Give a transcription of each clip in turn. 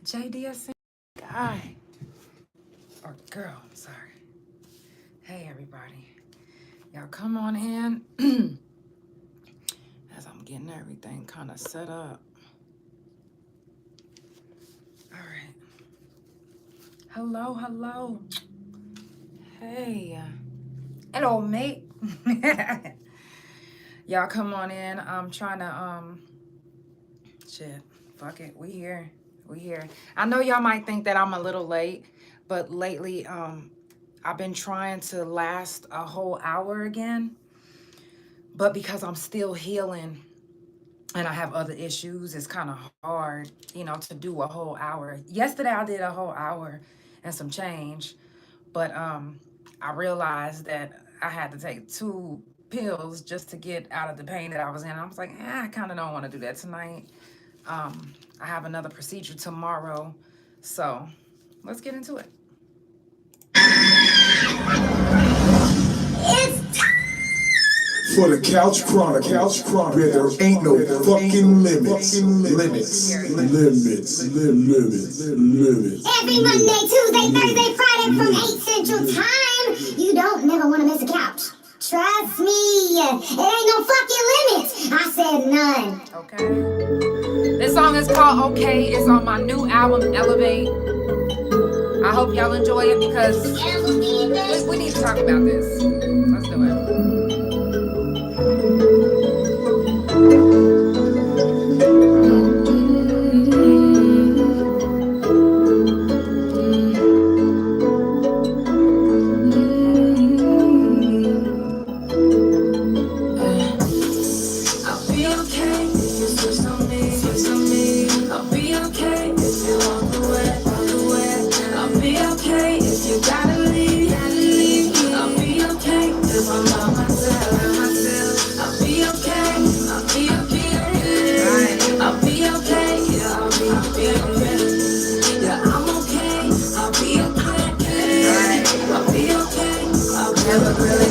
JDSN guy or girl, I'm sorry. Hey everybody, y'all come on in as I'm getting everything kind of set up. All right. Hello. Hey. Hello, mate. Y'all come on in. I'm trying to shit. Fuck it. We here. I know y'all might think that I'm a little late, but lately I've been trying to last a whole hour again. But because I'm still healing and I have other issues, it's kind of hard, to do a whole hour. Yesterday I did a whole hour and some change, but I realized that I had to take 2 pills just to get out of the pain that I was in. I was like, I kind of don't want to do that tonight. I have another procedure tomorrow, so let's get into it. It's time for the Couch Chronicles, where there ain't no fucking limits. Every Monday, Tuesday, Thursday, Friday from 8 Central Time. You don't never want to miss a couch. Trust me, it ain't no fucking limits. I said none. Okay. This song is called Okay. It's on my new album, Elevate. I hope y'all enjoy it because we need to talk about this. Let's do it.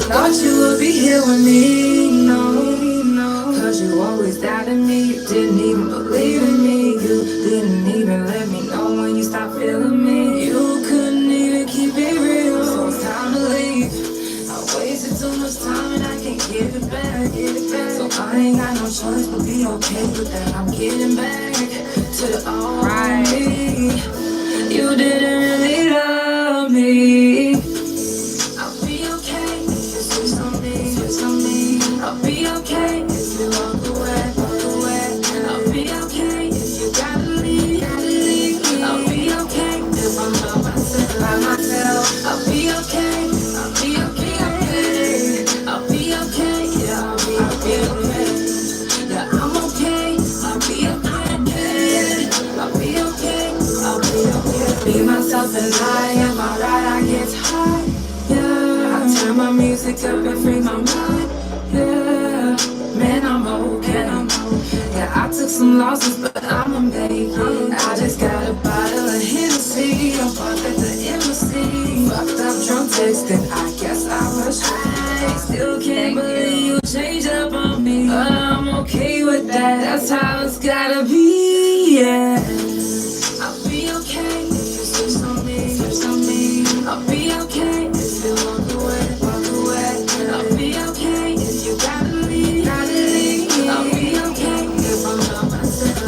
Thought you would be here with me, no, cause you always doubted me, you didn't even believe in me, you didn't even let me know when you stopped feeling me, you couldn't even keep it real, so it's time to leave, I wasted too much time and I can't give it back, so I ain't got no choice but be okay with that, I'm getting back to the old me, you didn't really love me. I'll be okay if you walk away. I'll be okay if you gotta leave. I'll be okay if I'm by myself. I'll be okay. I'll be okay. I'll be okay. Yeah, I'll be okay. Yeah, I'm okay. I'll be okay. I'll be okay. I'll be okay. Be myself and lie. Am I right? I get tired. Yeah, I turn my music up and free my mind. Yeah, man, I'm okay. Yeah, I took some losses, but I'ma make it. I just got a bottle of Hennessy. I'm fucked at the embassy. Fucked up, drunk texting. I guess I was right. Still can't believe you changed up on me, but I'm okay with that. That's how it's gotta be. Yeah, I'll be okay if you switch on me. I'll be okay if you walk away. I'll be okay if you gotta leave. I'll be okay if I'm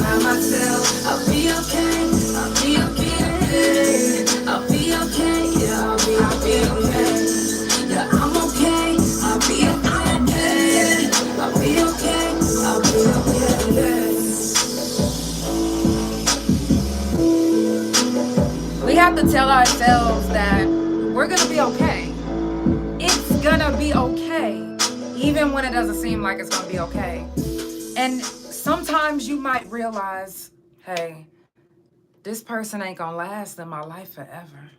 by myself. I'll be okay. I'll be okay. I'll be okay. Yeah, I'll be okay. Yeah, I'm okay. I'll be okay. I'll be okay. I'll be okay. We have to tell ourselves that we're gonna be okay. It's gonna be okay, even when it doesn't seem like it's gonna be okay. And sometimes you might realize, hey, this person ain't gonna last in my life forever.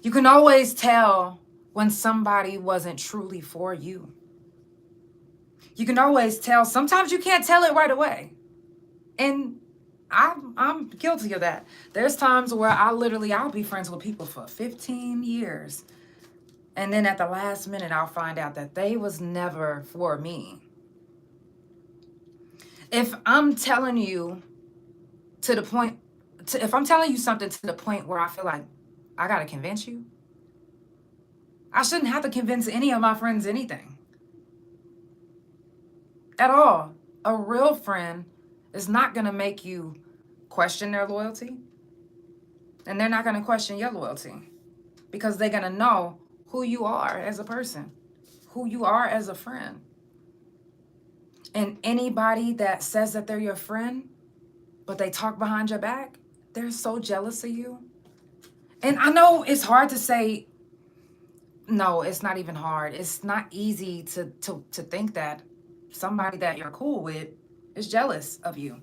You can always tell when somebody wasn't truly for you. You can always tell. Sometimes you can't tell it right away. And I'm guilty of that. There's times where I'll be friends with people for 15 years. And then at the last minute, I'll find out that they was never for me. If I'm telling you to the point if I'm telling you something to the point where I feel like I gotta convince you, I shouldn't have to convince any of my friends anything. At all. A real friend is not gonna make you question their loyalty. And they're not gonna question your loyalty. Because they're gonna know who you are as a person, who you are as a friend. And anybody that says that they're your friend, but they talk behind your back, they're so jealous of you. And I know it's hard to say, no, it's not even hard. It's not easy to think that somebody that you're cool with is jealous of you.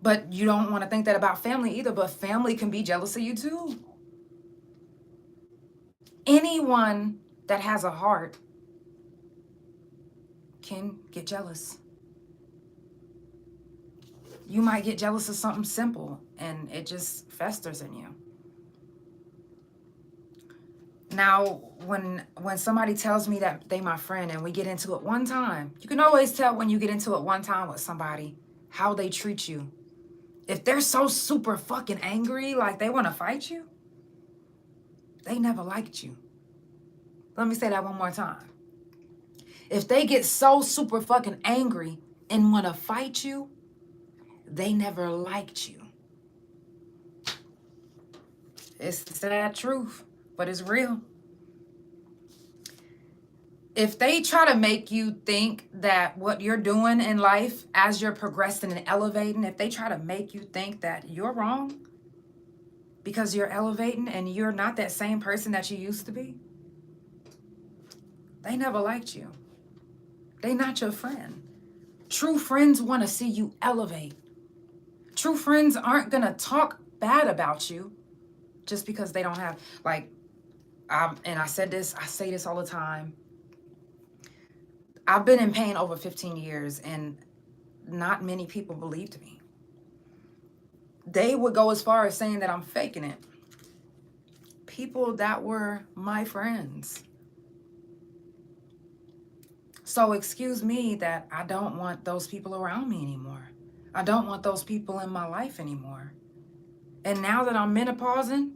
But you don't want to think that about family either, but family can be jealous of you too. Anyone that has a heart can get jealous. You might get jealous of something simple and it just festers in you. Now, when somebody tells me that they my friend and we get into it one time, you can always tell when you get into it one time with somebody how they treat you. If they're so super fucking angry, like they want to fight you, they never liked you. Let me say that one more time. If they get so super fucking angry and want to fight you, they never liked you. It's the sad truth, but it's real. If they try to make you think that what you're doing in life as you're progressing and elevating, if they try to make you think that you're wrong because you're elevating and you're not that same person that you used to be, they never liked you. They're not your friend. True friends want to see you elevate. True friends aren't going to talk bad about you just because they don't have, like, and I say this all the time. I've been in pain over 15 years and not many people believed me. They would go as far as saying that I'm faking it. People that were my friends. So excuse me that I don't want those people around me anymore. I don't want those people in my life anymore. And now that I'm menopausing,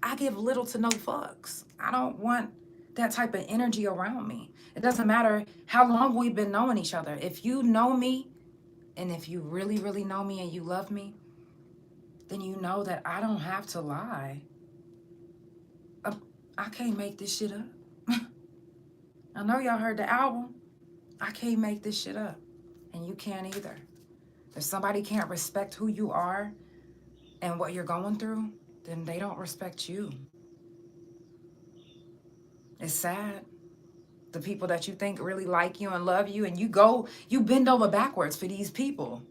I give little to no fucks. I don't want that type of energy around me. It doesn't matter how long we've been knowing each other. If you know me, and if you really, really know me and you love me, then you know that I don't have to lie. I can't make this shit up. I know y'all heard the album. I can't make this shit up. And you can't either. If somebody can't respect who you are and what you're going through, then they don't respect you. It's sad. The people that you think really like you and love you, and you bend over backwards for these people,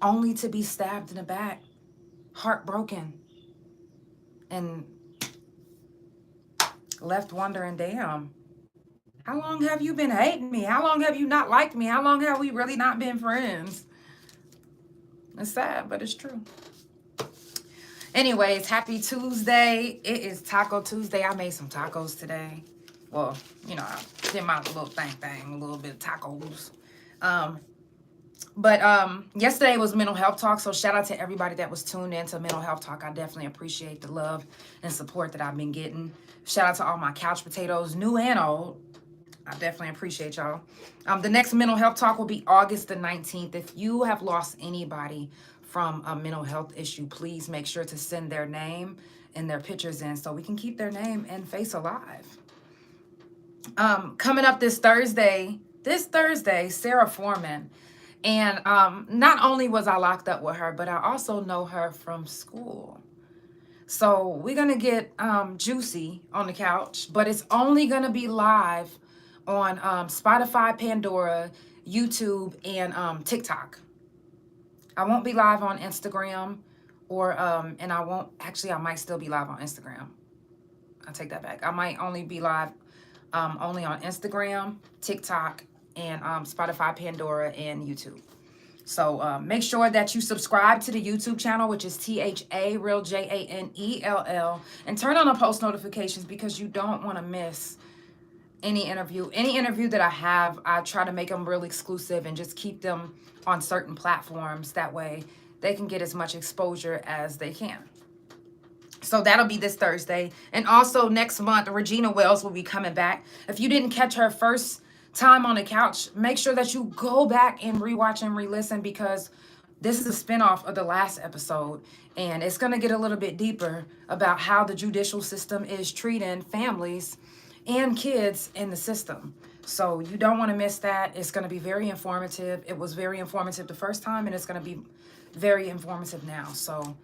only to be stabbed in the back, heartbroken, and left wondering, damn, how long have you been hating me? How long have you not liked me? How long have we really not been friends? It's sad, but it's true. Anyways, happy Tuesday. It is Taco Tuesday. I made some tacos today. Well, you know, I did my little thing, a little bit of tacos. But yesterday was Mental Health Talk, so shout out to everybody that was tuned in to Mental Health Talk. I definitely appreciate the love and support that I've been getting. Shout out to all my couch potatoes, new and old. I definitely appreciate y'all. The next Mental Health Talk will be August the 19th. If you have lost anybody from a mental health issue, please make sure to send their name and their pictures in so we can keep their name and face alive. Coming up this Thursday, Sarah Foreman. And not only was I locked up with her, but I also know her from school. So we're going to get juicy on the couch, but it's only going to be live on Spotify, Pandora, YouTube, and TikTok. I won't be live on Instagram or, and I might still be live on Instagram. I take that back. I might only be live only on Instagram, TikTok, and Spotify, Pandora, and YouTube. So make sure that you subscribe to the YouTube channel, which is THA Real JANELL, and turn on the post notifications because you don't want to miss any interview that I have, I try to make them real exclusive and just keep them on certain platforms. That way they can get as much exposure as they can. So that'll be this Thursday. And also next month, Regina Wells will be coming back. If you didn't catch her first time on the couch, make sure that you go back and rewatch and re-listen, because this is a spinoff of the last episode. And it's going to get a little bit deeper about how the judicial system is treating families and kids in the system. So you don't want to miss that. It's going to be very informative. It was very informative the first time, and it's going to be very informative now. So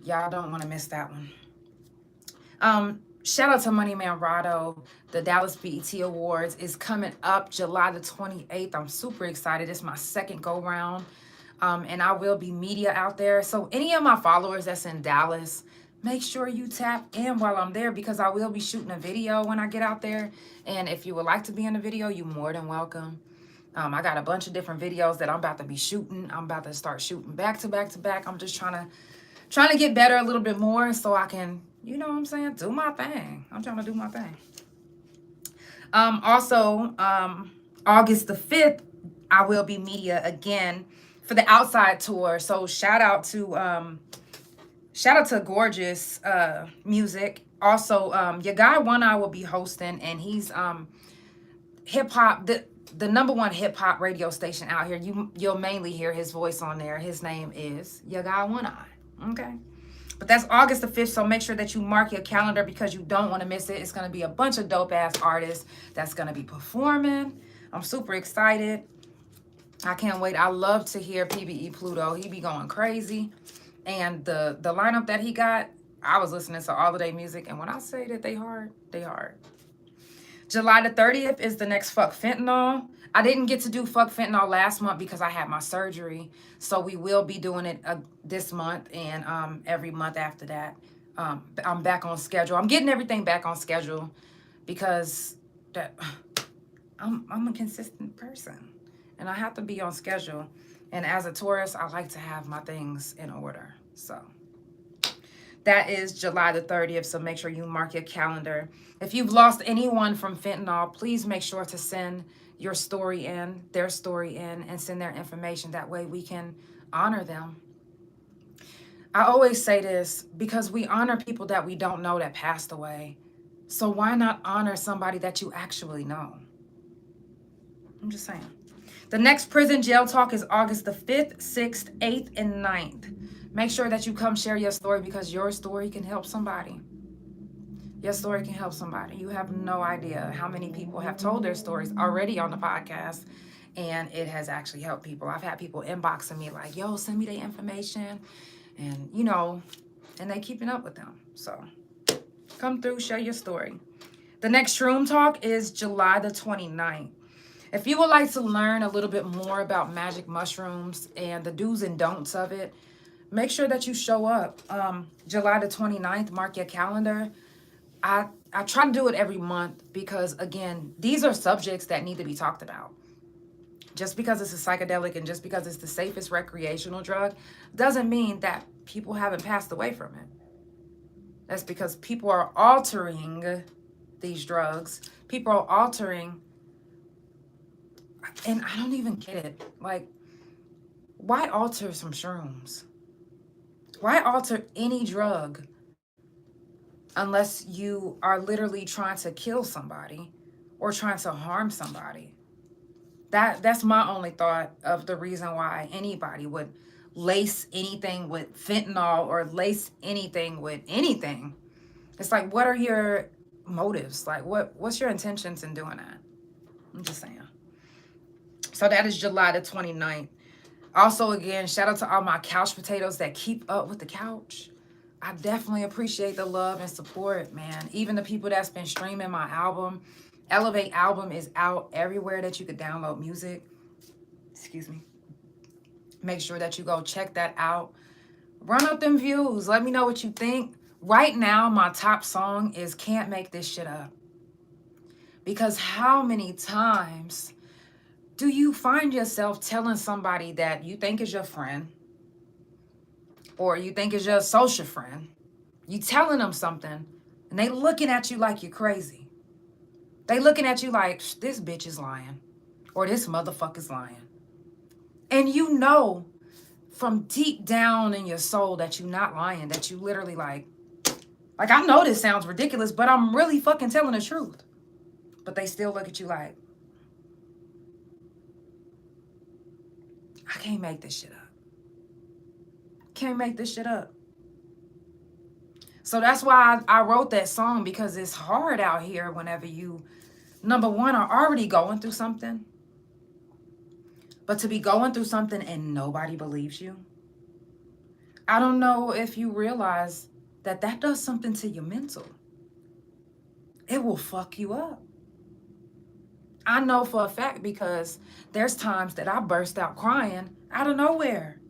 y'all don't want to miss that one. Shout out to Money Man Rado. The Dallas BET Awards is coming up July the 28th. I'm super excited. It's my second go round. And I will be media out there. So any of my followers that's in Dallas, make sure you tap in while I'm there, because I will be shooting a video when I get out there. And if you would like to be in the video, you're more than welcome. I got a bunch of different videos that I'm about to be shooting. I'm about to start shooting back to back to back. I'm just trying to get better a little bit more so I can, you know what I'm saying, do my thing. I'm trying to do my thing. Also, August the 5th, I will be media again for the outside tour. So shout out to Gorgeous Music. Also, your guy One Eye will be hosting, and he's hip hop, the #1 hip hop radio station out here. You'll mainly hear his voice on there. His name is your guy One Eye. Okay, but that's August the 5th, so make sure that you mark your calendar, because you don't want to miss it. It's going to be a bunch of dope ass artists that's going to be performing. I'm super excited. I can't wait. I love to hear PBE Pluto. He be going crazy. And the lineup that he got, I was listening to all of their music, and when I say that they hard, they hard. July the 30th is the next Fuck Fentanyl. I didn't get to do Fuck Fentanyl last month because I had my surgery. So we will be doing it this month and every month after that. I'm back on schedule. I'm getting everything back on schedule because I'm a consistent person. And I have to be on schedule. And as a Taurus, I like to have my things in order. So that is July the 30th. So make sure you mark your calendar. If you've lost anyone from fentanyl, please make sure to send your story in, their story in, and send their information. That way we can honor them. I always say this because we honor people that we don't know that passed away. So why not honor somebody that you actually know? I'm just saying. The next prison jail talk is August the 5th, 6th, 8th, and 9th. Make sure that you come share your story, because your story can help somebody. Your story can help somebody. You have no idea how many people have told their stories already on the podcast, and it has actually helped people. I've had people inboxing me like, yo, send me their information, and you know, and they keeping up with them. So come through, share your story. The next Shroom Talk is July the 29th. If you would like to learn a little bit more about magic mushrooms and the do's and don'ts of it, make sure that you show up. July the 29th, mark your calendar. I try to do it every month because, again, these are subjects that need to be talked about. Just because it's a psychedelic and just because it's the safest recreational drug doesn't mean that people haven't passed away from it. That's because people are altering these drugs. People are altering, and I don't even get it. Like, why alter some shrooms? Why alter any drug unless you are literally trying to kill somebody or trying to harm somebody? That's my only thought of the reason why anybody would lace anything with fentanyl or lace anything with anything. It's like, what are your motives? Like, what's your intentions in doing that? I'm just saying. So that is July the 29th. Also, again, shout out to all my couch potatoes that keep up with the couch. I definitely appreciate the love and support, man. Even the people that's been streaming my album. Elevate album is out everywhere that you could download music. Excuse me. Make sure that you go check that out. Run up them views. Let me know what you think. Right now, my top song is Can't Make This Shit Up. Because how many times do you find yourself telling somebody that you think is your friend or you think is your social friend, you telling them something and they looking at you like you're crazy? They looking at you like, this bitch is lying. Or this motherfucker's lying. And you know from deep down in your soul that you're not lying, that you literally like I know this sounds ridiculous, but I'm really fucking telling the truth. But they still look at you like, I can't make this shit up. Can't make this shit up. So that's why I wrote that song, because it's hard out here whenever you, number one, are already going through something. But to be going through something and nobody believes you. I don't know if you realize that that does something to your mental. It will fuck you up. I know for a fact, because there's times that I burst out crying out of nowhere.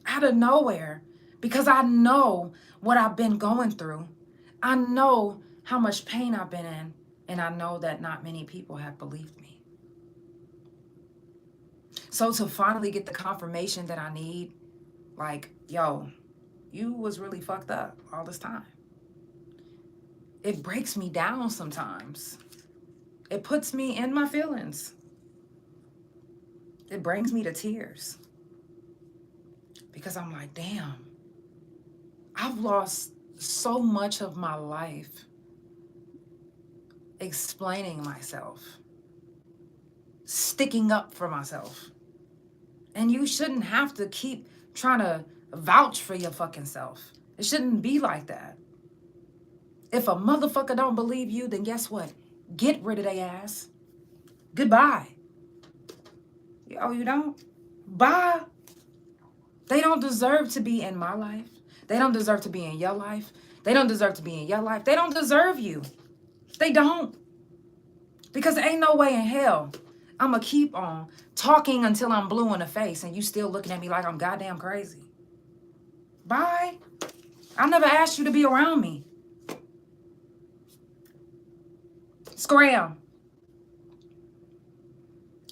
Out of nowhere. Because I know what I've been going through. I know how much pain I've been in. And I know that not many people have believed me. So to finally get the confirmation that I need, like, yo, you was really fucked up all this time. It breaks me down sometimes. It puts me in my feelings. It brings me to tears. Because I'm like, damn, I've lost so much of my life explaining myself, sticking up for myself. And you shouldn't have to keep trying to vouch for your fucking self. It shouldn't be like that. If a motherfucker don't believe you, then guess what? Get rid of their ass. Goodbye. Oh, you don't? Bye. They don't deserve to be in my life. They don't deserve to be in your life. They don't deserve to be in your life. They don't deserve you. They don't. Because there ain't no way in hell I'm going to keep on talking until I'm blue in the face and you still looking at me like I'm goddamn crazy. Bye. I never asked you to be around me. Scram.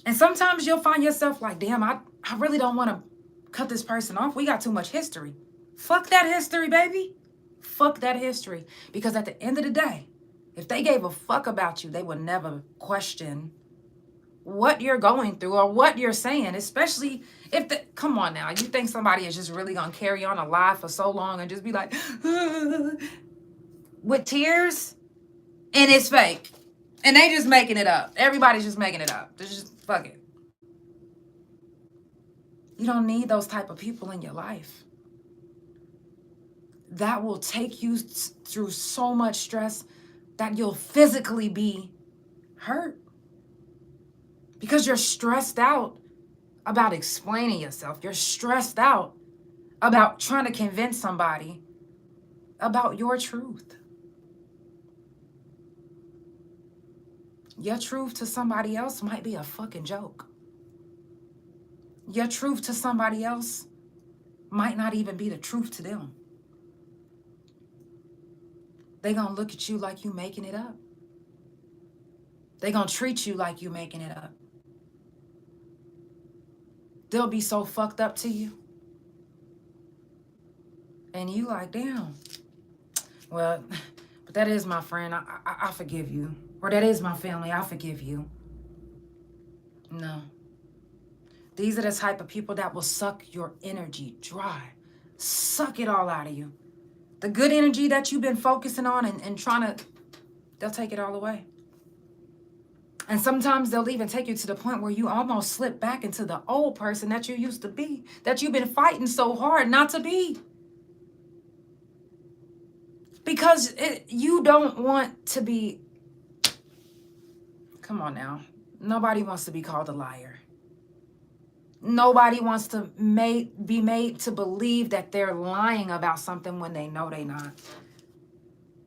And sometimes you'll find yourself like, damn, I really don't want to cut this person off. We got too much history. Fuck that history, baby. Fuck that history. Because at the end of the day, if they gave a fuck about you, they would never question what you're going through or what you're saying, especially if the, come on now, you think somebody is just really going to carry on alive for so long and just be like, with tears, and it's fake. And they just making it up. Everybody's just making it up. They're just, fuck it. You don't need those type of people in your life. That will take you through so much stress that you'll physically be hurt. Because you're stressed out about explaining yourself. You're stressed out about trying to convince somebody about your truth. Your truth to somebody else might be a fucking joke. Your truth to somebody else might not even be the truth to them. They're going to look at you like you making it up. They're going to treat you like you making it up. They'll be so fucked up to you. And you like, damn. Well, but that is my friend. I forgive you. Or that is my family. I forgive you. No. These are the type of people that will suck your energy dry. Suck it all out of you. The good energy that you've been focusing on and trying to, they'll take it all away. And sometimes they'll even take you to the point where you almost slip back into the old person that you used to be, that you've been fighting so hard not to be. Because you don't want to be, come on now, nobody wants to be called a liar. Nobody wants to be made to believe that they're lying about something when they know they're not.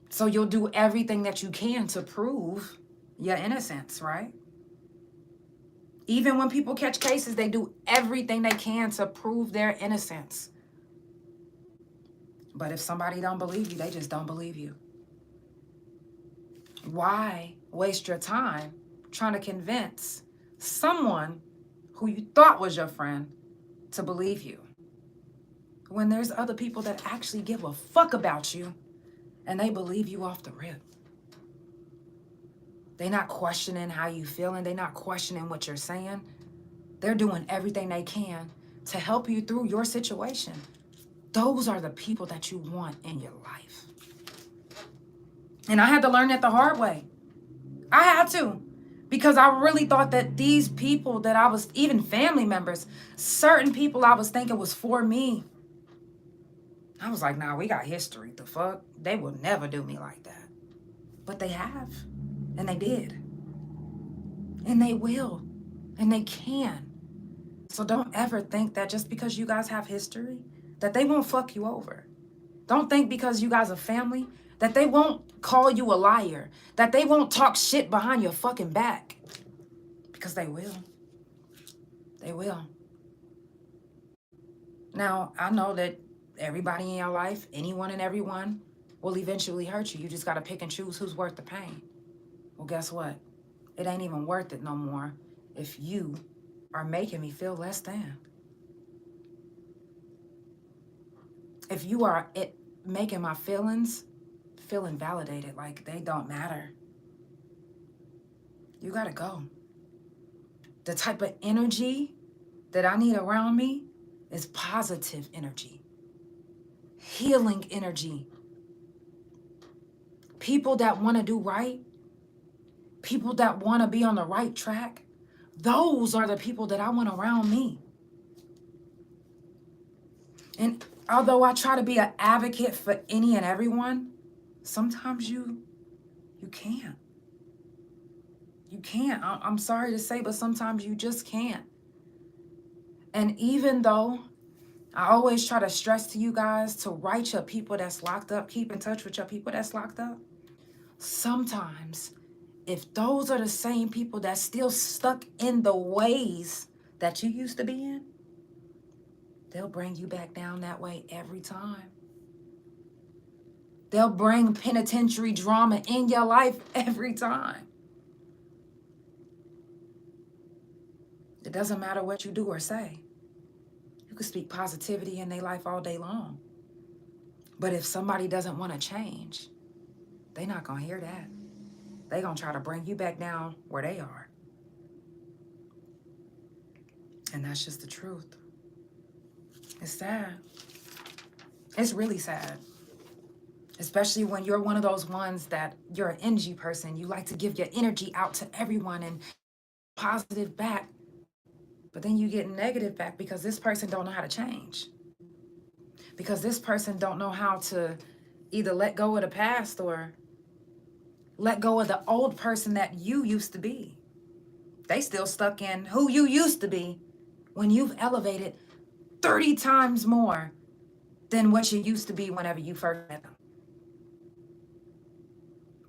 So you'll do everything that you can to prove your innocence, right? Even when people catch cases, they do everything they can to prove their innocence. But if somebody don't believe you, they just don't believe you. Why waste your time trying to convince someone who you thought was your friend to believe you, when there's other people that actually give a fuck about you and they believe you off the rip? They're not questioning how you feeling. They're not questioning what you're saying. They're doing everything they can to help you through your situation. Those are the people that you want in your life. And I had to learn that the hard way. I had to. Because I really thought that these people that I was, even family members, certain people I was thinking was for me. I was like, nah, we got history. The fuck? They will never do me like that. But they have. And they did. And they will. And they can. So don't ever think that just because you guys have history, that they won't fuck you over. Don't think because you guys are family, that they won't call you a liar, that they won't talk shit behind your fucking back. Because they will. They will. Now, I know that everybody in your life, anyone and everyone, will eventually hurt you. You just got to pick and choose who's worth the pain. Well, guess what? It ain't even worth it no more if you are making me feel less than. If you are making my feelings feel invalidated, like they don't matter, you gotta go. The type of energy that I need around me is positive energy, healing energy. People that want to do right, people that want to be on the right track, those are the people that I want around me. And although I try to be an advocate for any and everyone, sometimes you can't. You can't. I'm sorry to say, but sometimes you just can't. And even though I always try to stress to you guys to write your people that's locked up, keep in touch with your people that's locked up, sometimes if those are the same people that's still stuck in the ways that you used to be in, they'll bring you back down that way every time. They'll bring penitentiary drama in your life every time. It doesn't matter what you do or say. You can speak positivity in their life all day long. But if somebody doesn't want to change, they're not going to hear that. They're going to try to bring you back down where they are. And that's just the truth. It's sad. It's really sad. Especially when you're one of those ones that you're an energy person. You like to give your energy out to everyone and positive back. But then you get negative back because this person don't know how to change. Because this person don't know how to either let go of the past or let go of the old person that you used to be. They still stuck in who you used to be when you've elevated 30 times more than what you used to be whenever you first met them.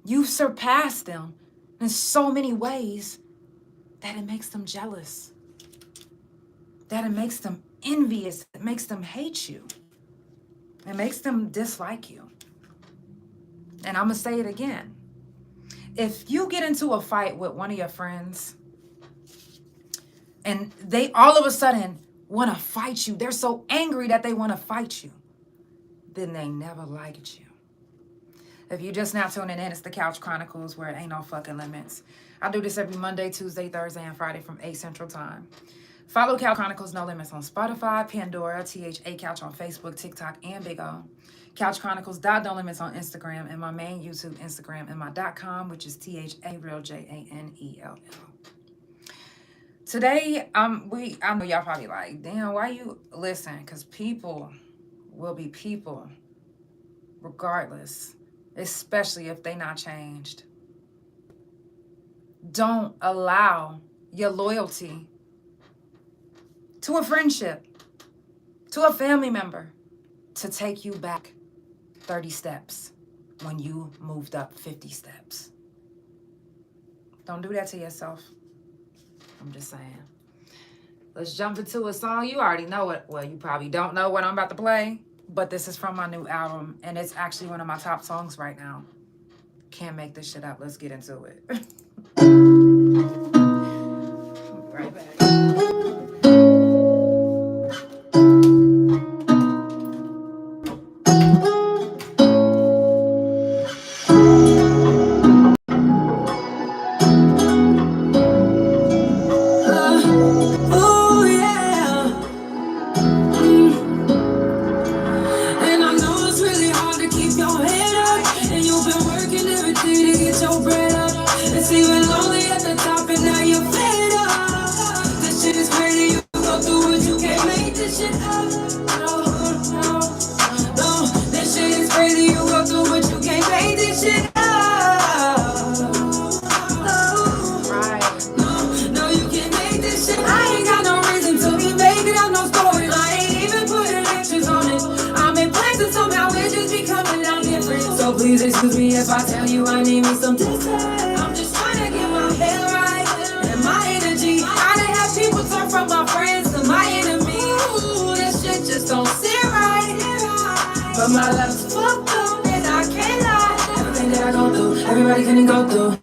You've surpassed them in so many ways that it makes them jealous, that it makes them envious, it makes them hate you, it makes them dislike you. And I'm gonna say it again. If you get into a fight with one of your friends and they all of a sudden want to fight you, they're so angry that they want to fight you, then they never liked you. If you just now tuning in, it's the Couch Chronicles, where it ain't no fucking limits. I do this every Monday, Tuesday, Thursday, and Friday from 8 Central Time. Follow Couch Chronicles No Limits on Spotify, Pandora, THA Couch on Facebook, TikTok, and Big O. Couch Chronicles No Limits on Instagram, and my main YouTube Instagram, and my .com, which is THARealJANELL. Today, I know y'all probably like, damn, why you listen? Because people will be people regardless, especially if they not changed. Don't allow your loyalty to a friendship, to a family member, to take you back 30 steps when you moved up 50 steps. Don't do that to yourself. I'm just saying. Let's jump into a song. You already know it. Well, you probably don't know what I'm about to play, but this is from my new album, and it's actually one of my top songs right now. Can't make this shit up. Let's get into it. Right back. it up. No, this shit is crazy. You go through what you can't make this shit up. No, you can't make this shit. I ain't got no reason to be making up no stories. I ain't even putting pictures on it. I'm in places somehow it's just becoming out different. So please excuse me if I tell you I need me some distance. I'm just trying to get my head right and my energy. I done have people turn from my friends to my enemies. Ooh, this shit just don't sit right. But my life's fucked up and I can't lie. Everything that I go through, everybody couldn't go through.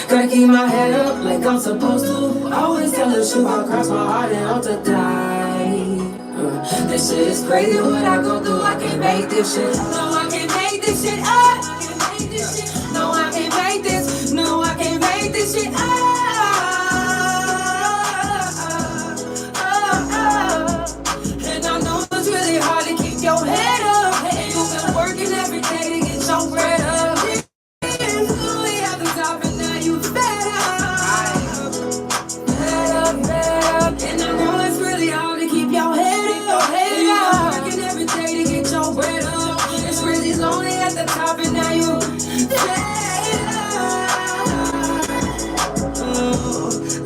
Gotta keep my head up like I'm supposed to. Always tell the truth, I'll cross my heart and hope to die. This shit is crazy what I go through. I can't make this shit. No, I can't make this shit up. No, I can't make this. No, I can't make this shit up. And I know it's really hard to keep your head up. And you've been working every day to get your bread up. Slowly at the top and now you fed up. And I know it's really hard to keep your head up. You're working every day to get your bread up. It's really lonely at the top and now you fed up.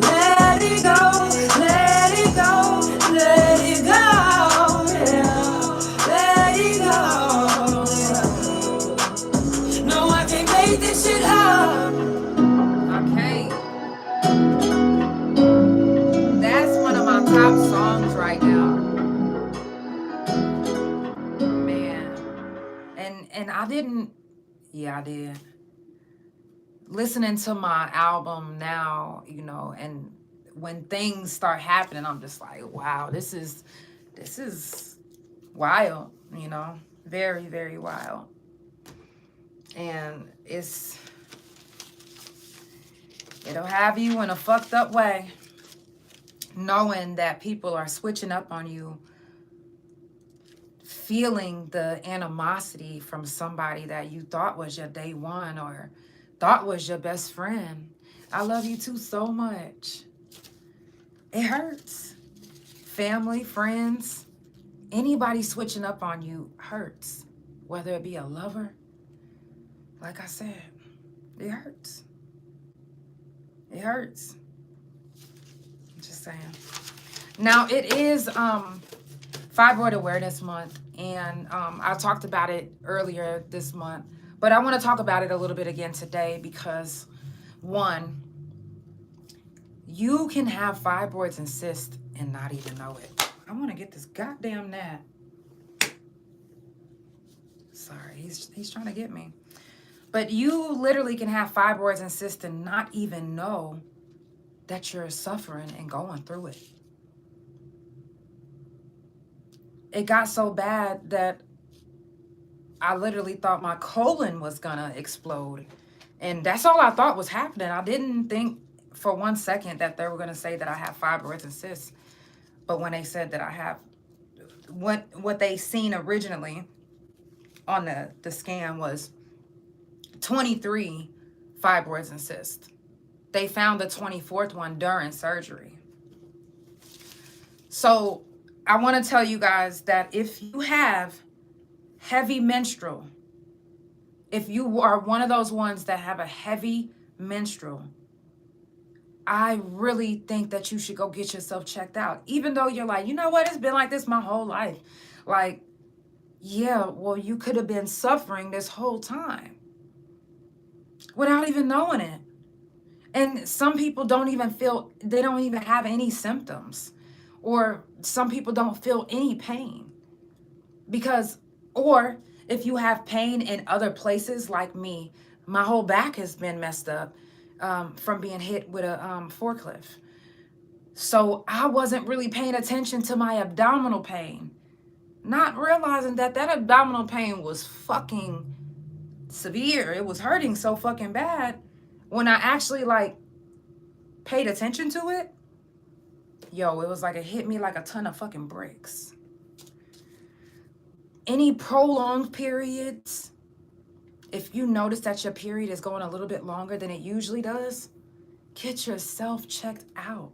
Let it go, let it go, let it go, yeah. Let it go, yeah. No, I can't make this shit up. Okay. That's one of my top songs right now. Man. And I didn't, yeah, I did. Listening to my album now, you know, and when things start happening, I'm just like, wow, this is wild, you know, very, very wild. And it'll have you in a fucked up way, knowing that people are switching up on you, feeling the animosity from somebody that you thought was your day one or thought was your best friend. I love you too so much. It hurts. Family, friends, anybody switching up on you hurts. Whether it be a lover, like I said, it hurts. It hurts. I'm just saying. Now, it is Fibroid Awareness Month, and I talked about it earlier this month, but I want to talk about it a little bit again today because, one, you can have fibroids and cysts and not even know it. I want to get this goddamn gnat. Sorry, he's trying to get me. But you literally can have fibroids and cysts and not even know that you're suffering and going through it. It got so bad that I literally thought my colon was gonna explode. And that's all I thought was happening. I didn't think for 1 second that they were gonna say that I have fibroids and cysts. But when they said that I have, what they seen originally on the scan was 23 fibroids and cysts. They found the 24th one during surgery. So I want to tell you guys that if you have heavy menstrual, if you are one of those ones that have a heavy menstrual, I really think that you should go get yourself checked out. Even though you're like, you know what, it's been like this my whole life. Like, yeah, well, you could have been suffering this whole time without even knowing it. And some people don't even have any symptoms. Or some people don't feel any pain. Or if you have pain in other places like me, my whole back has been messed up from being hit with a forklift. So I wasn't really paying attention to my abdominal pain, not realizing that abdominal pain was fucking severe. It was hurting so fucking bad. When I actually paid attention to it, yo, it was like it hit me like a ton of fucking bricks. Any prolonged periods, if you notice that your period is going a little bit longer than it usually does, get yourself checked out.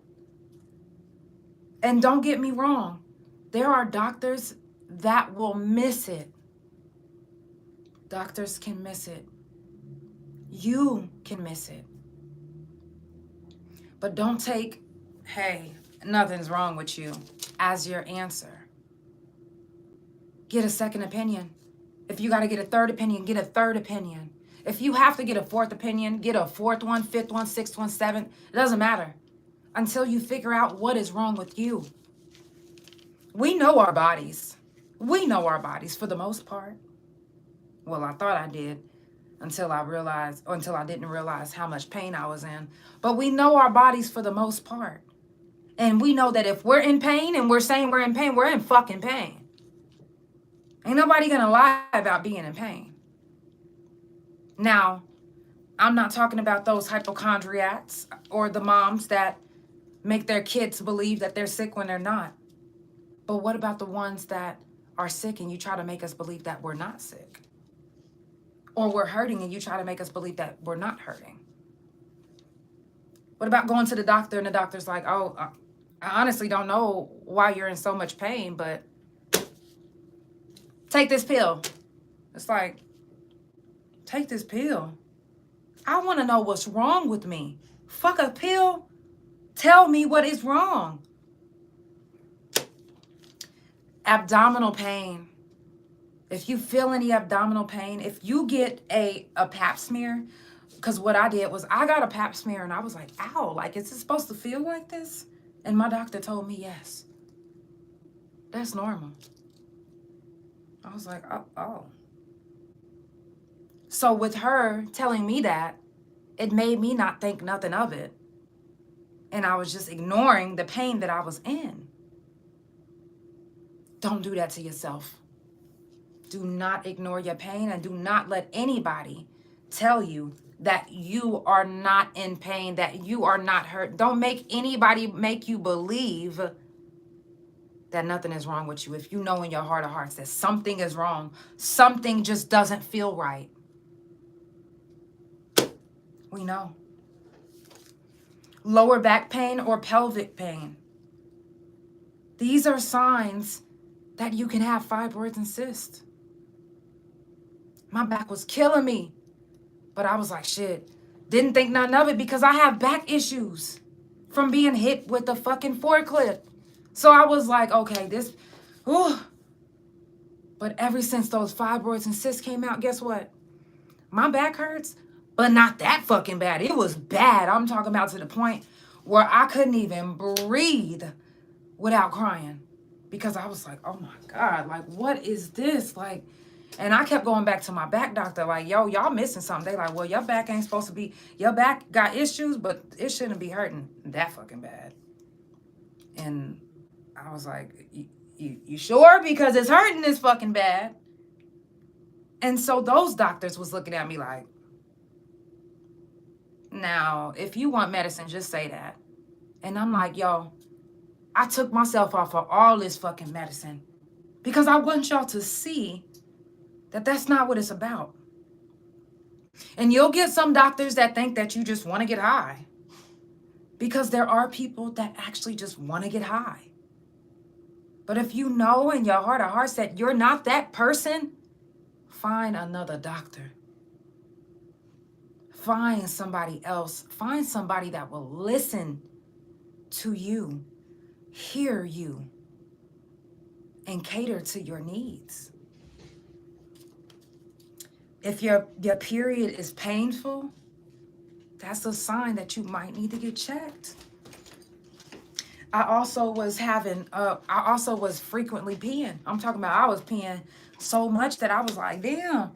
And don't get me wrong, There are doctors that will miss it. Doctors can miss it. You can miss it. But don't take, hey, nothing's wrong with you as your answer. Get a second opinion. If you got to get a third opinion, get a third opinion. If you have to get a fourth opinion, get a fourth one, fifth one, sixth one, seventh. It doesn't matter until you figure out what is wrong with you. We know our bodies. We know our bodies for the most part. Well, I thought I did until I didn't realize how much pain I was in. But we know our bodies for the most part. And we know that if we're in pain and we're saying we're in pain, we're in fucking pain. Ain't nobody gonna lie about being in pain. Now, I'm not talking about those hypochondriacs or the moms that make their kids believe that they're sick when they're not. But what about the ones that are sick and you try to make us believe that we're not sick? Or we're hurting and you try to make us believe that we're not hurting? What about going to the doctor and the doctor's like, oh, I honestly don't know why you're in so much pain, but take this pill. It's like, take this pill. I want to know what's wrong with me. Fuck a pill. Tell me what is wrong. Abdominal pain. If you feel any abdominal pain, if you get a pap smear, because what I did was I got a pap smear and I was like, ow, like, is it supposed to feel like this? And my doctor told me yes. That's normal. I was like, oh. So with her telling me that, it made me not think nothing of it. And I was just ignoring the pain that I was in. Don't do that to yourself. Do not ignore your pain, and do not let anybody tell you that you are not in pain, that you are not hurt. Don't make anybody make you believe that nothing is wrong with you. If you know in your heart of hearts that something is wrong, something just doesn't feel right. We know. Lower back pain or pelvic pain. These are signs that you can have fibroids and cysts. My back was killing me, but I was like, shit, didn't think nothing of it because I have back issues from being hit with the fucking forklift. So I was like, okay, this, ooh. But ever since those fibroids and cysts came out, guess what? My back hurts, but not that fucking bad. It was bad. I'm talking about to the point where I couldn't even breathe without crying because I was like, oh my God, like, what is this? Like, and I kept going back to my back doctor, like, yo, y'all missing something. They like, well, your back ain't supposed to be, your back got issues, but it shouldn't be hurting that fucking bad. And I was like, you sure? Because it's hurting this fucking bad. And so those doctors was looking at me like, now, if you want medicine, just say that. And I'm like, yo, I took myself off of all this fucking medicine because I want y'all to see that that's not what it's about. And you'll get some doctors that think that you just want to get high, because there are people that actually just want to get high. But if you know in your heart of hearts that you're not that person, find another doctor. Find somebody else. Find somebody that will listen to you, hear you, and cater to your needs. If your period is painful, that's a sign that you might need to get checked. I also was frequently peeing. I'm talking about I was peeing so much that I was like, damn,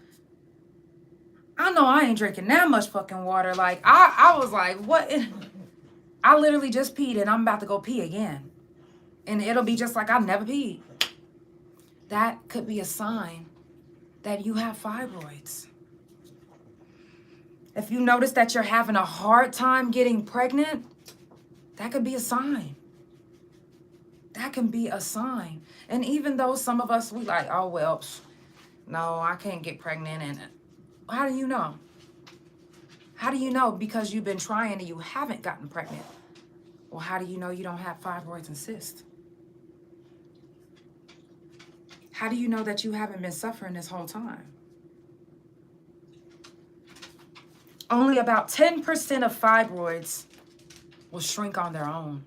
I know I ain't drinking that much fucking water. Like, I was like, what? I literally just peed and I'm about to go pee again. And it'll be just like I never peed. That could be a sign that you have fibroids. If you notice that you're having a hard time getting pregnant, that could be a sign. That can be a sign. And even though some of us, we like, oh, well, no, I can't get pregnant. And how do you know? How do you know? Because you've been trying and you haven't gotten pregnant. Well, how do you know you don't have fibroids and cysts? How do you know that you haven't been suffering this whole time? Only about 10% of fibroids will shrink on their own.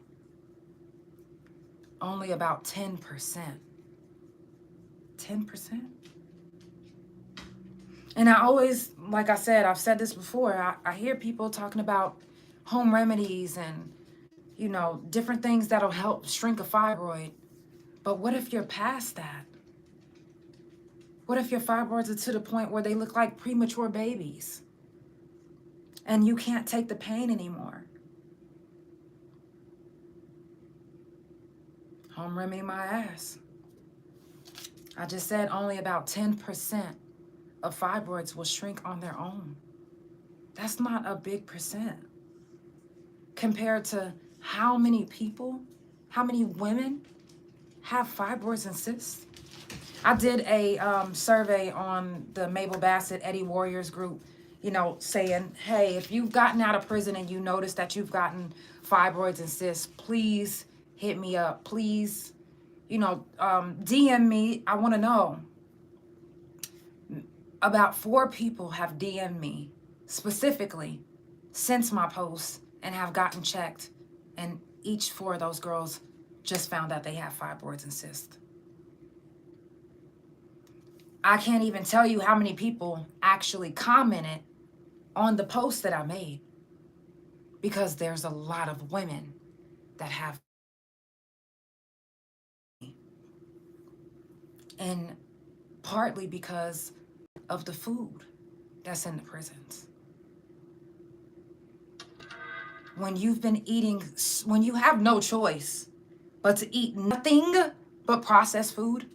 Only about 10%. 10%? And I always, like I said, I've said this before, I hear people talking about home remedies and, you know, different things that'll help shrink a fibroid. But what if you're past that? What if your fibroids are to the point where they look like premature babies and you can't take the pain anymore? Home remedy my ass. I just said only about 10% of fibroids will shrink on their own. That's not a big percent compared to how many people, how many women have fibroids and cysts. I did a survey on the Mabel Bassett Eddie Warriors group, you know, saying, hey, if you've gotten out of prison and you notice that you've gotten fibroids and cysts, please hit me up. Please, you know, DM me. I want to know. About 4 people have DM'd me specifically since my post and have gotten checked. And each 4 of those girls just found out they have fibroids and cysts. I can't even tell you how many people actually commented on the post that I made, because there's a lot of women that have. And partly because of the food that's in the prisons. When you've been eating, when you have no choice but to eat nothing but processed food,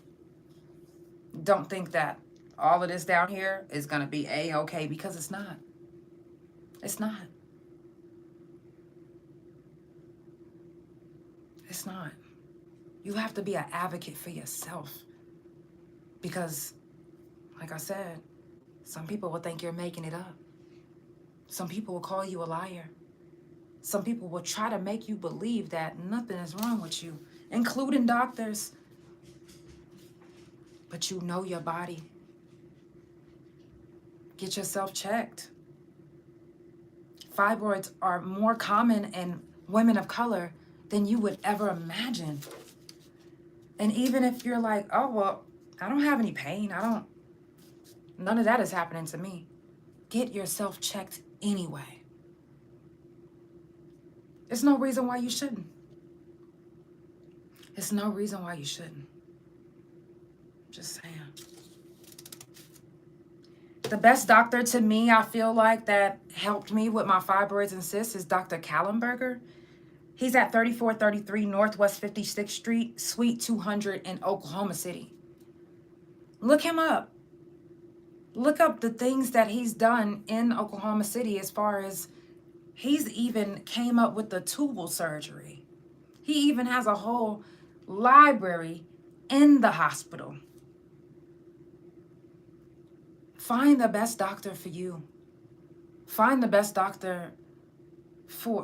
don't think that all of this down here is going to be A-okay, because it's not. It's not. It's not. You have to be an advocate for yourself, because, like I said, some people will think you're making it up. Some people will call you a liar. Some people will try to make you believe that nothing is wrong with you, including doctors. But you know your body. Get yourself checked. Fibroids are more common in women of color than you would ever imagine. And even if you're like, oh, well, I don't have any pain. None of that is happening to me. Get yourself checked anyway. There's no reason why you shouldn't. There's no reason why you shouldn't. Just saying. The best doctor to me, I feel like, that helped me with my fibroids and cysts is Dr. Kallenberger. He's at 3433 Northwest 56th Street, Suite 200 in Oklahoma City. Look him up. Look up the things that he's done in Oklahoma City, as far as he's even came up with the tubal surgery. He even has a whole library in the hospital. Find the best doctor for you. Find the best doctor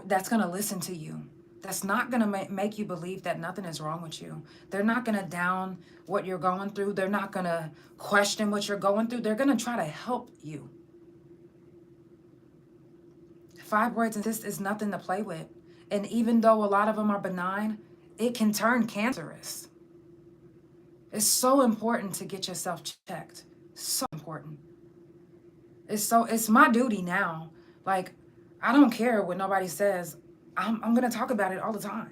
that's going to listen to you. That's not going to make you believe that nothing is wrong with you. They're not going to down what you're going through. They're not going to question what you're going through. They're going to try to help you. Fibroids and cysts is nothing to play with. And even though a lot of them are benign, it can turn cancerous. It's so important to get yourself checked. So important. It's my duty now. Like, I don't care what nobody says. I'm gonna talk about it all the time,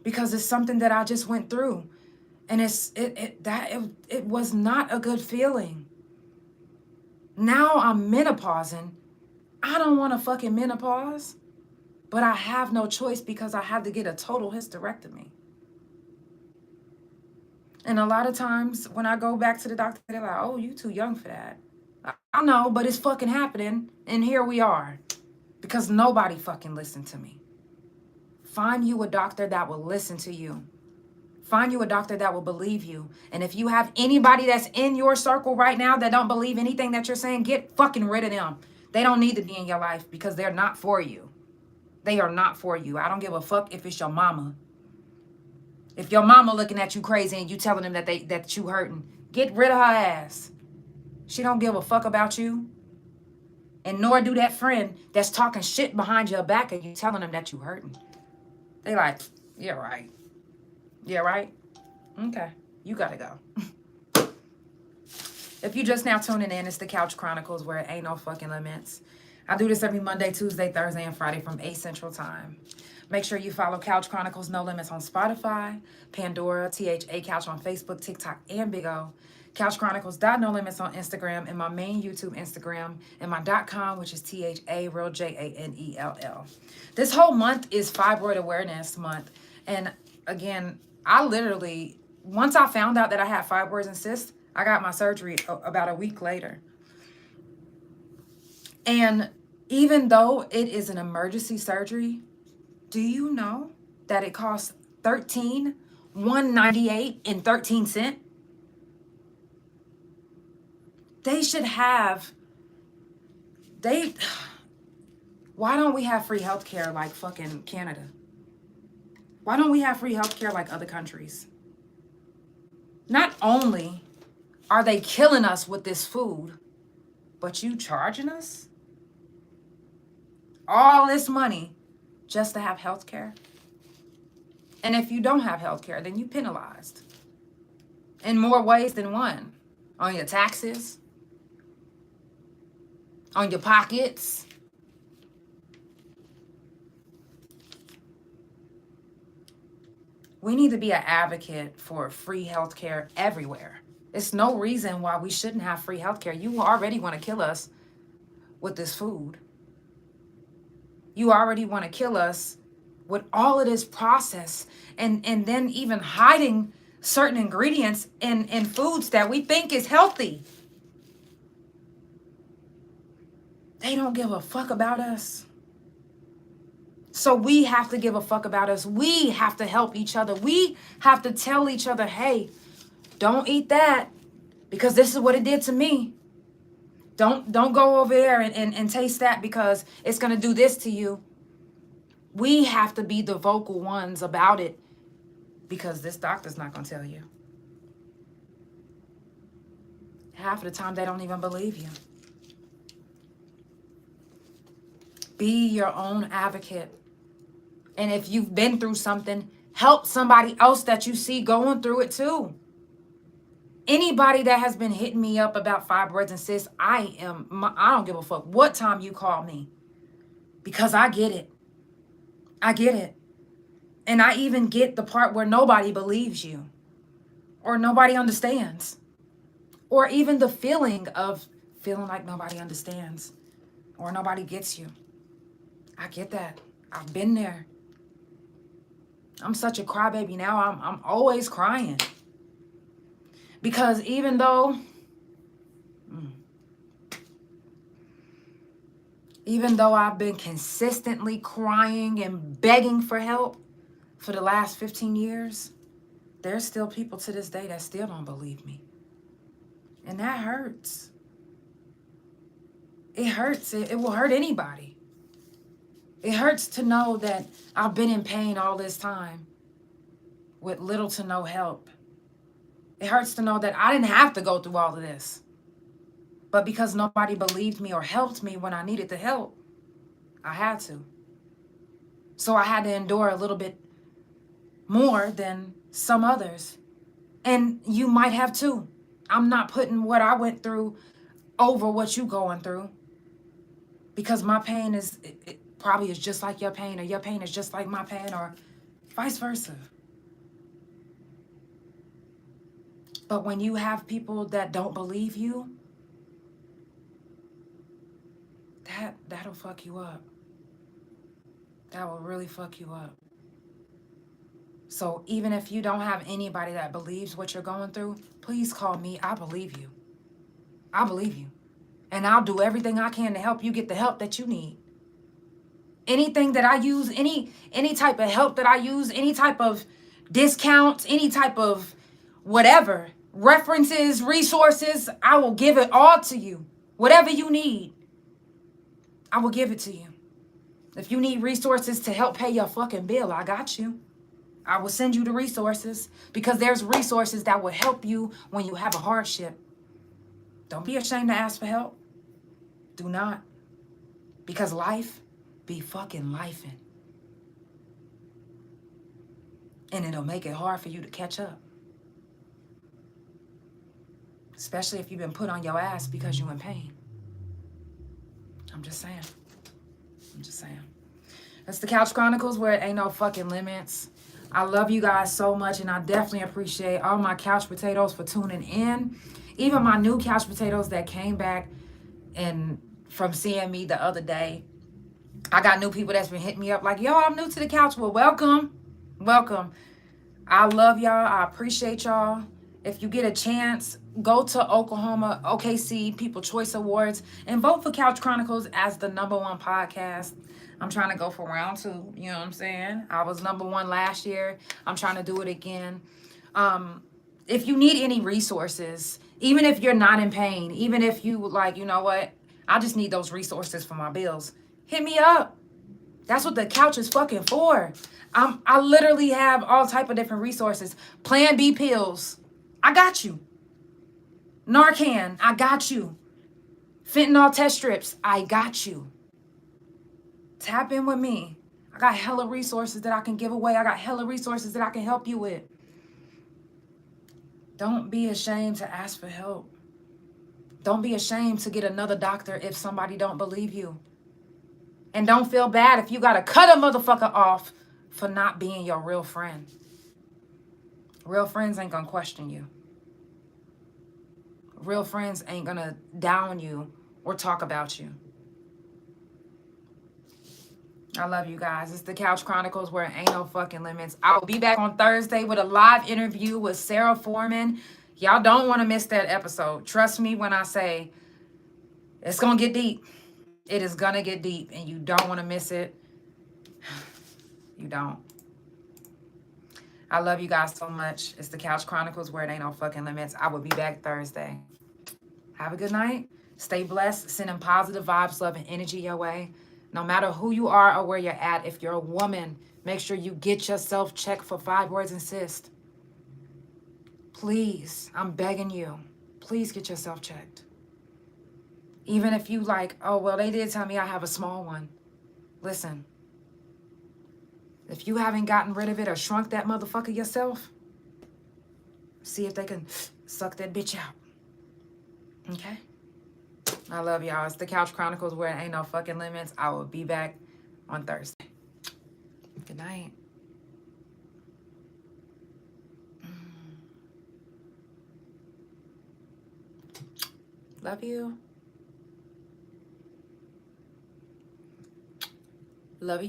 because it's something that I just went through, and it was not a good feeling. Now I'm menopausing. I don't want to fucking menopause, but I have no choice because I had to get a total hysterectomy. And a lot of times when I go back to the doctor, they're like, oh, you too young for that. I know, but it's fucking happening. And here we are, because nobody fucking listened to me. Find you a doctor that will listen to you. Find you a doctor that will believe you. And if you have anybody that's in your circle right now that don't believe anything that you're saying, get fucking rid of them. They don't need to be in your life, because they're not for you. They are not for you. I don't give a fuck if it's your mama. If your mama looking at you crazy and you telling them that you hurting, get rid of her ass. She don't give a fuck about you. And nor do that friend that's talking shit behind your back and you telling them that you hurting. They like, yeah, right. Yeah, right? Okay, you gotta go. If you just now tuning in, it's the Couch Chronicles where it ain't no fucking limits. I do this every Monday, Tuesday, Thursday, and Friday from 8 Central Time. Make sure you follow Couch Chronicles No Limits on Spotify, Pandora, THA Couch on Facebook, TikTok, and Big O. Couch Chronicles No Limits on Instagram, and my main YouTube Instagram, and my .com, which is THA Real JANELL. This whole month is Fibroid Awareness Month. And again, I literally, once I found out that I had fibroids and cysts, I got my surgery about a week later. And even though it is an emergency surgery, do you know that it costs $198.13? They should have, why don't we have free healthcare like fucking Canada? Why don't we have free healthcare like other countries? Not only are they killing us with this food, but you charging us all this money just to have health care? And if you don't have health care, then you penalized in more ways than one. On your taxes, on your pockets. We need to be an advocate for free health care everywhere. It's no reason why we shouldn't have free health care. You already want to kill us with this food. You already want to kill us with all of this process and then even hiding certain ingredients in foods that we think is healthy. They don't give a fuck about us. So we have to give a fuck about us. We have to help each other. We have to tell each other, hey, don't eat that because this is what it did to me. Don't go over there and taste that because it's going to do this to you. We have to be the vocal ones about it because this doctor's not going to tell you. Half of the time, they don't even believe you. Be your own advocate. And if you've been through something, help somebody else that you see going through it too. Anybody that has been hitting me up about fibroids and cysts, I don't give a fuck what time you call me because I get it. I get it. And I even get the part where nobody believes you or nobody understands or even the feeling of feeling like nobody understands or nobody gets you. I get that. I've been there. I'm such a crybaby now. I'm always crying. Because even though I've been consistently crying and begging for help for the last 15 years, there's still people to this day that still don't believe me. And that hurts. It hurts. It will hurt anybody. It hurts to know that I've been in pain all this time with little to no help. It hurts to know that I didn't have to go through all of this. But because nobody believed me or helped me when I needed the help, I had to. So I had to endure a little bit more than some others. And you might have too. I'm not putting what I went through over what you going through. Because my pain it probably is just like your pain, or your pain is just like my pain, or vice versa. But when you have people that don't believe you, that'll fuck you up. That will really fuck you up. So even if you don't have anybody that believes what you're going through, please call me. I believe you. I believe you. And I'll do everything I can to help you get the help that you need. Anything that I use, any type of help that I use, any type of discounts, any type of whatever, references, resources, I will give it all to you. Whatever you need, I will give it to you. If you need resources to help pay your fucking bill, I got you. I will send you the resources because there's resources that will help you when you have a hardship. Don't be ashamed to ask for help. Do not. Because life be fucking lifing. And it'll make it hard for you to catch up. Especially if you've been put on your ass because you're in pain. I'm just saying. I'm just saying. That's the Couch Chronicles, where it ain't no fucking limits. I love you guys so much, and I definitely appreciate all my couch potatoes for tuning in. Even my new couch potatoes that came back and from seeing me the other day. I got new people that's been hitting me up like, yo, I'm new to the couch. Well, welcome. Welcome. I love y'all. I appreciate y'all. If you get a chance, go to Oklahoma OKC People Choice Awards and vote for Couch Chronicles as the #1 podcast. I'm trying to go for round 2. You know what I'm saying? I was #1 last year. I'm trying to do it again. If you need any resources, even if you're not in pain, even if you like, you know what? I just need those resources for my bills. Hit me up. That's what the couch is fucking for. I literally have all type of different resources. Plan B pills. I got you. Narcan. I got you. Fentanyl test strips. I got you. Tap in with me. I got hella resources that I can give away. I got hella resources that I can help you with. Don't be ashamed to ask for help. Don't be ashamed to get another doctor if somebody don't believe you. And don't feel bad if you gotta cut a motherfucker off for not being your real friend. Real friends ain't gonna question you. Real friends ain't gonna down you or talk about you. I love you guys. It's the Couch Chronicles, where it ain't no fucking limits. I will be back on Thursday with a live interview with Sarah Foreman. Y'all don't want to miss that episode. Trust me when I say it's gonna get deep. It is gonna get deep, and you don't want to miss it. You don't. I love you guys so much. It's the Couch Chronicles, where it ain't no fucking limits. I will be back Thursday. Have a good night. Stay blessed. Sending positive vibes, love, and energy your way. No matter who you are or where you're at, if you're a woman, make sure you get yourself checked for fibroids and cysts. Please, I'm begging you. Please get yourself checked. Even if you like, oh, well, they did tell me I have a small one. Listen, if you haven't gotten rid of it or shrunk that motherfucker yourself, see if they can suck that bitch out. Okay? I love y'all. It's the Couch Chronicles, where it ain't no fucking limits. I will be back on Thursday. Good night. Love you. Love you.